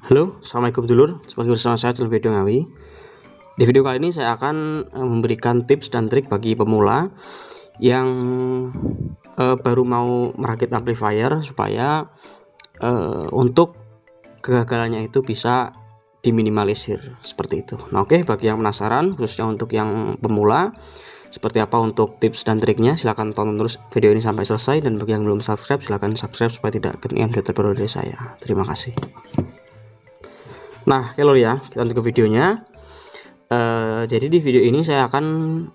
Halo, assalamualaikum dulur. Seperti bersama saya dalam video Ngawi. Di video kali ini saya akan memberikan tips dan trik bagi pemula yang baru mau merakit amplifier supaya untuk kegagalannya itu bisa diminimalisir seperti itu. Nah, oke, bagi yang penasaran, khususnya untuk yang pemula, seperti apa untuk tips dan triknya, silahkan tonton terus video ini sampai selesai. Dan bagi yang belum subscribe, silahkan subscribe supaya tidak ketinggalan video terbaru dari saya. Terima kasih. Nah, oke lor ya, kita lanjut ke videonya. Jadi di video ini saya akan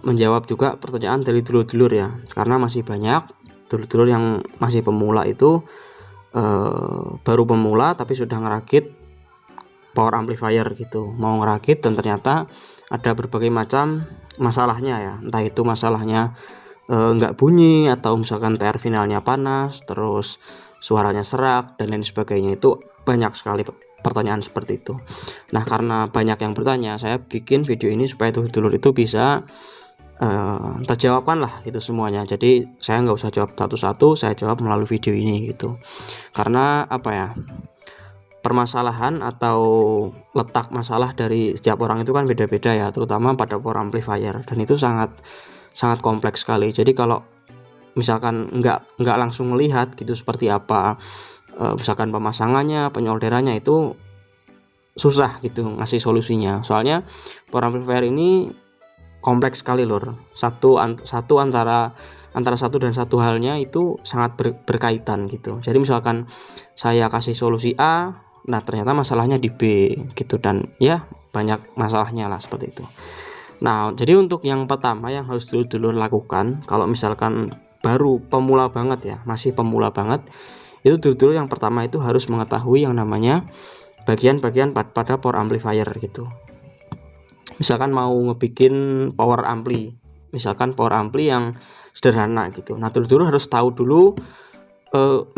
menjawab juga pertanyaan dari dulur-dulur ya, karena masih banyak dulur-dulur yang masih pemula itu baru pemula tapi sudah ngerakit power amplifier gitu, mau ngerakit dan ternyata ada berbagai macam masalahnya ya, entah itu masalahnya nggak bunyi atau misalkan TR finalnya panas, terus suaranya serak dan lain sebagainya. Itu banyak sekali pertanyaan seperti itu. Nah, karena banyak yang bertanya, saya bikin video ini supaya dulur-dulur itu bisa terjawabkan lah itu semuanya. Jadi saya nggak usah jawab satu-satu, saya jawab melalui video ini gitu. Karena apa ya, permasalahan atau letak masalah dari setiap orang itu kan beda-beda ya, terutama pada power amplifier, dan itu sangat kompleks sekali. Jadi kalau misalkan nggak langsung melihat gitu seperti apa misalkan pemasangannya, penyolderannya, itu susah gitu ngasih solusinya. Soalnya power amplifier ini kompleks sekali lor. Antara satu dan satu halnya itu sangat berkaitan gitu. Jadi misalkan saya kasih solusi A, nah ternyata masalahnya di B gitu, dan ya banyak masalahnya lah seperti itu. Nah, jadi untuk yang pertama yang harus dulur-dulur lakukan kalau misalkan baru pemula banget ya, masih pemula banget, itu dulur-dulur yang pertama itu harus mengetahui yang namanya bagian-bagian pada power amplifier gitu. Misalkan mau ngebikin power ampli, misalkan power ampli yang sederhana gitu. Nah, dulur-dulur harus tahu dulu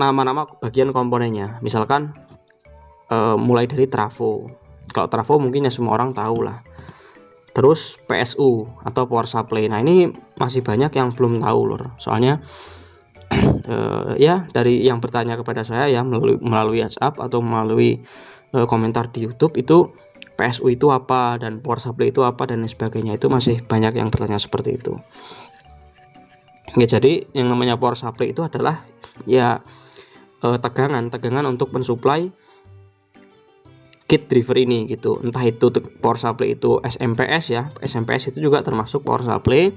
nama-nama bagian komponennya. Misalkan mulai dari trafo. Kalau trafo mungkin ya semua orang tahu lah. Terus PSU atau power supply. Nah, ini masih banyak yang belum tahu lor. Soalnya ya dari yang bertanya kepada saya ya melalui WhatsApp atau melalui komentar di YouTube, itu PSU itu apa dan power supply itu apa dan sebagainya, itu masih banyak yang bertanya seperti itu ya. Jadi yang namanya power supply itu adalah ya tegangan untuk mensuplai kit driver ini gitu, entah itu power supply itu SMPS ya, SMPS itu juga termasuk power supply,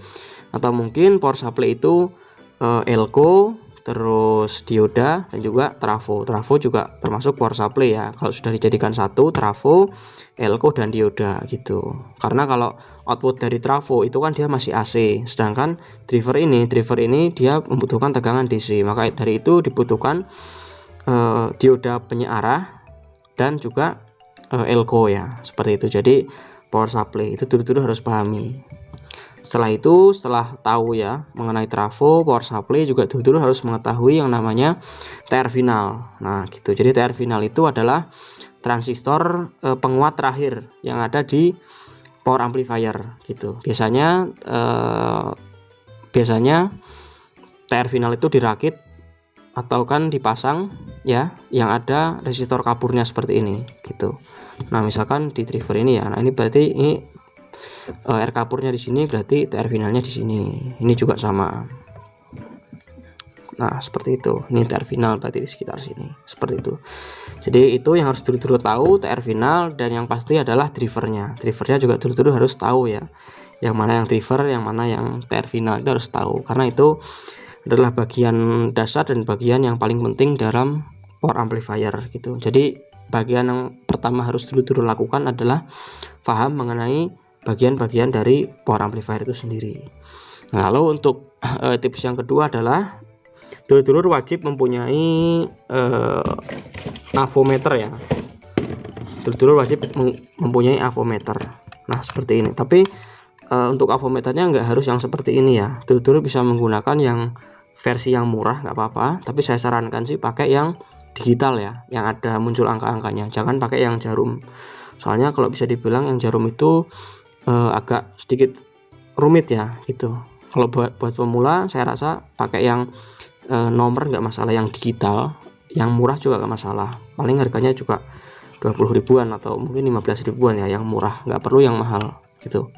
atau mungkin power supply itu elko, terus dioda, dan juga trafo. Trafo juga termasuk power supply ya, kalau sudah dijadikan satu, trafo, elko, dan dioda gitu. Karena kalau output dari trafo itu kan dia masih AC, sedangkan driver ini dia membutuhkan tegangan DC, maka dari itu dibutuhkan dioda penyearah dan juga elko ya, seperti itu. Jadi power supply itu dulu harus pahami. Setelah tahu ya mengenai trafo, power supply, juga dulu harus mengetahui yang namanya TR final. Nah gitu, jadi TR final itu adalah transistor penguat terakhir yang ada di power amplifier gitu. Biasanya TR final itu dirakit atau kan dipasang ya yang ada resistor kapurnya seperti ini gitu. Nah, misalkan di driver ini ya, nah ini berarti ini R kapurnya di sini, berarti TR finalnya di sini. Ini juga sama. Nah, seperti itu. Ini TR final berarti di sekitar sini. Seperti itu. Jadi itu yang harus dulu tahu, TR final, dan yang pasti adalah drivernya. Drivernya juga dulu harus tahu ya. Yang mana yang driver, yang mana yang TR final, itu harus tahu. Karena itu adalah bagian dasar dan bagian yang paling penting dalam power amplifier gitu. Jadi bagian yang pertama harus dulu lakukan adalah paham mengenai bagian-bagian dari power amplifier itu sendiri. Nah, lalu untuk tips yang kedua adalah dulur wajib mempunyai avometer ya. Dulur wajib mempunyai avometer. Nah, seperti ini. Tapi untuk avometernya nggak harus yang seperti ini ya. Dulur bisa menggunakan yang versi yang murah, nggak apa-apa. Tapi saya sarankan sih pakai yang digital ya, yang ada muncul angka-angkanya. Jangan pakai yang jarum. Soalnya kalau bisa dibilang yang jarum itu agak sedikit rumit ya gitu. Kalau buat pemula saya rasa pakai yang nomor nggak masalah, yang digital yang murah juga gak masalah, paling harganya juga 20 ribuan atau mungkin 15 ribuan ya, yang murah, nggak perlu yang mahal gitu.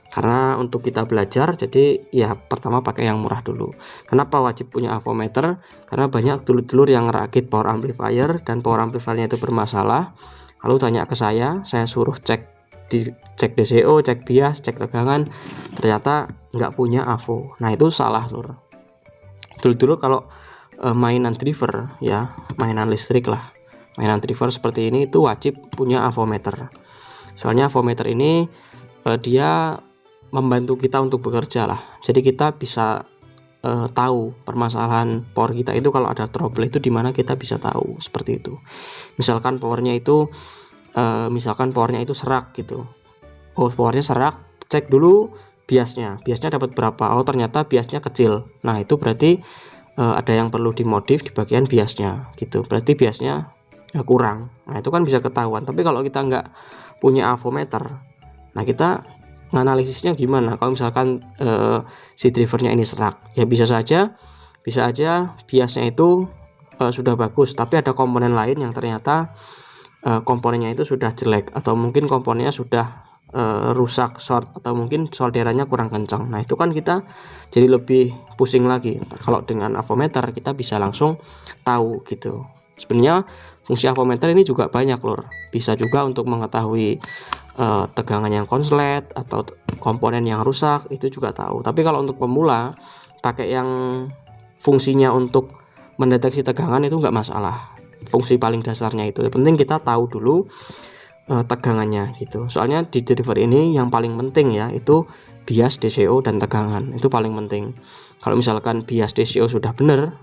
Karena untuk kita belajar, jadi ya pertama pakai yang murah dulu. Kenapa wajib punya avometer? Karena banyak dulur-dulur yang ngerakit power amplifier dan power amplifiernya itu bermasalah, lalu tanya ke saya suruh cek DCO, cek bias, cek tegangan, ternyata nggak punya avo. Nah itu salah lur. Dulur-dulur kalau mainan driver ya, mainan listrik lah, mainan driver seperti ini itu wajib punya avometer. Soalnya avometer ini dia membantu kita untuk bekerja lah, jadi kita bisa tahu permasalahan power kita itu. Kalau ada trouble itu dimana kita bisa tahu seperti itu. Misalkan powernya itu serak gitu, oh powernya serak, cek dulu biasnya dapat berapa, oh ternyata biasnya kecil. Nah itu berarti ada yang perlu dimodif di bagian biasnya gitu, berarti biasnya kurang. Nah itu kan bisa ketahuan. Tapi kalau kita nggak punya avometer, nah kita analisisnya gimana? Kalau misalkan si drivernya ini serak, ya bisa aja biasnya itu sudah bagus, tapi ada komponen lain yang ternyata komponennya itu sudah jelek, atau mungkin komponennya sudah rusak, short, atau mungkin solderannya kurang kencang. Nah itu kan kita jadi lebih pusing lagi. Kalau dengan avometer kita bisa langsung tahu gitu. Sebenarnya fungsi avometer ini juga banyak lor, bisa juga untuk mengetahui tegangan yang konslet atau komponen yang rusak, itu juga tahu. Tapi kalau untuk pemula pakai yang fungsinya untuk mendeteksi tegangan itu nggak masalah, fungsi paling dasarnya itu. Yang penting kita tahu dulu tegangannya gitu. Soalnya di driver ini yang paling penting ya itu bias, DCO, dan tegangan, itu paling penting. Kalau misalkan bias DCO sudah benar,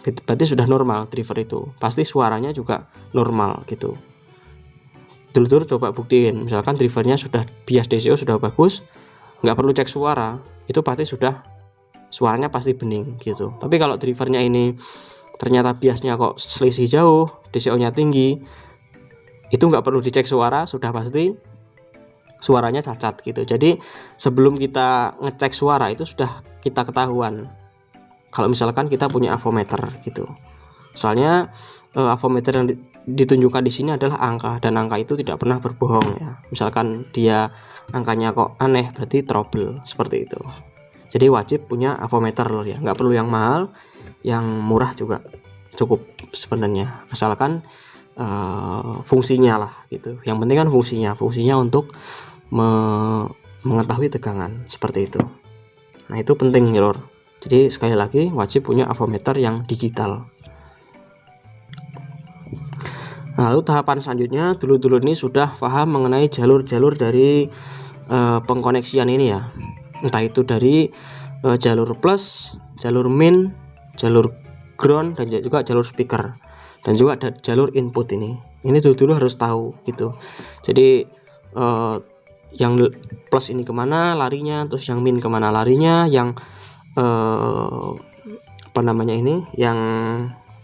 berarti sudah normal driver itu, pasti suaranya juga normal gitu. Dulur coba buktiin, misalkan drivernya sudah bias DCO sudah bagus, nggak perlu cek suara, itu pasti sudah suaranya pasti bening gitu. Tapi kalau drivernya ini ternyata biasnya kok selisih jauh, DCO nya tinggi, itu nggak perlu dicek suara, sudah pasti suaranya cacat gitu. Jadi sebelum kita ngecek suara itu sudah kita ketahuan kalau misalkan kita punya avometer gitu. Soalnya avometer yang ditunjukkan di sini adalah angka, dan angka itu tidak pernah berbohong ya. Misalkan dia angkanya kok aneh, berarti trouble, seperti itu. Jadi wajib punya avometer loh ya, nggak perlu yang mahal, yang murah juga cukup sebenarnya, asalkan fungsinya lah gitu. Yang penting kan fungsinya untuk mengetahui tegangan, seperti itu. Nah itu penting ya lor. Jadi sekali lagi wajib punya avometer yang digital. Lalu tahapan selanjutnya, dulur-dulur ini sudah paham mengenai jalur-jalur dari pengkoneksian ini ya, entah itu dari jalur plus, jalur min, jalur ground, dan juga jalur speaker, dan juga ada jalur input. Ini dulur-dulur harus tahu gitu. Jadi yang plus ini kemana larinya, terus yang min kemana larinya, yang yang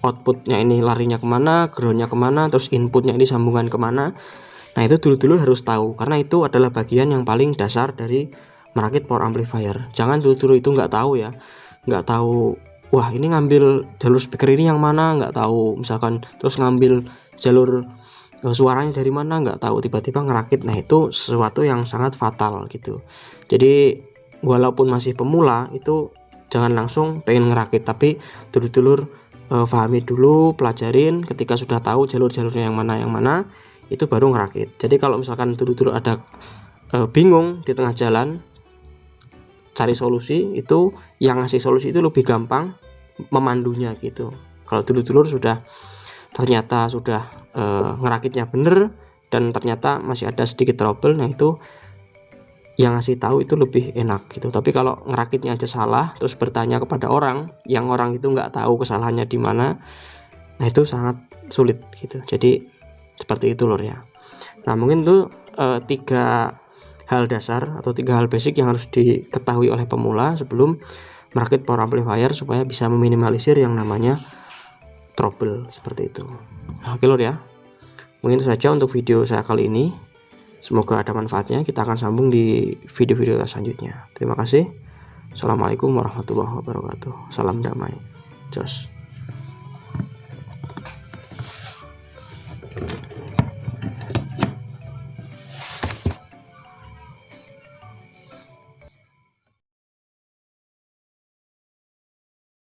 outputnya ini larinya kemana, groundnya kemana, terus inputnya ini sambungan kemana. Nah itu dulur-dulur harus tahu, karena itu adalah bagian yang paling dasar dari merakit power amplifier. Jangan dulur-dulur itu nggak tahu ya, nggak tahu, wah ini ngambil jalur speaker ini yang mana, nggak tahu, misalkan terus ngambil jalur suaranya dari mana, nggak tahu, tiba-tiba ngerakit. Nah itu sesuatu yang sangat fatal gitu. Jadi walaupun masih pemula itu jangan langsung pengen ngerakit, tapi dulur-dulur pahami dulu, pelajarin. Ketika sudah tahu jalur-jalurnya yang mana, itu baru ngerakit. Jadi kalau misalkan dulur-dulur ada bingung di tengah jalan cari solusi, itu yang ngasih solusi itu lebih gampang memandunya gitu. Kalau dulur-dulur ternyata sudah ngerakitnya bener dan ternyata masih ada sedikit trouble, nah itu yang ngasih tahu itu lebih enak gitu. Tapi kalau ngerakitnya aja salah terus bertanya kepada orang yang orang itu nggak tahu kesalahannya di mana, nah itu sangat sulit gitu. Jadi seperti itu lor ya. Nah mungkin tuh 3 hal dasar atau 3 hal basic yang harus diketahui oleh pemula sebelum merakit power amplifier supaya bisa meminimalisir yang namanya trouble seperti itu. Oke lor ya, mungkin itu saja untuk video saya kali ini. Semoga ada manfaatnya. Kita akan sambung di video-video selanjutnya. Terima kasih. Assalamualaikum warahmatullahi wabarakatuh. Salam damai. Jos.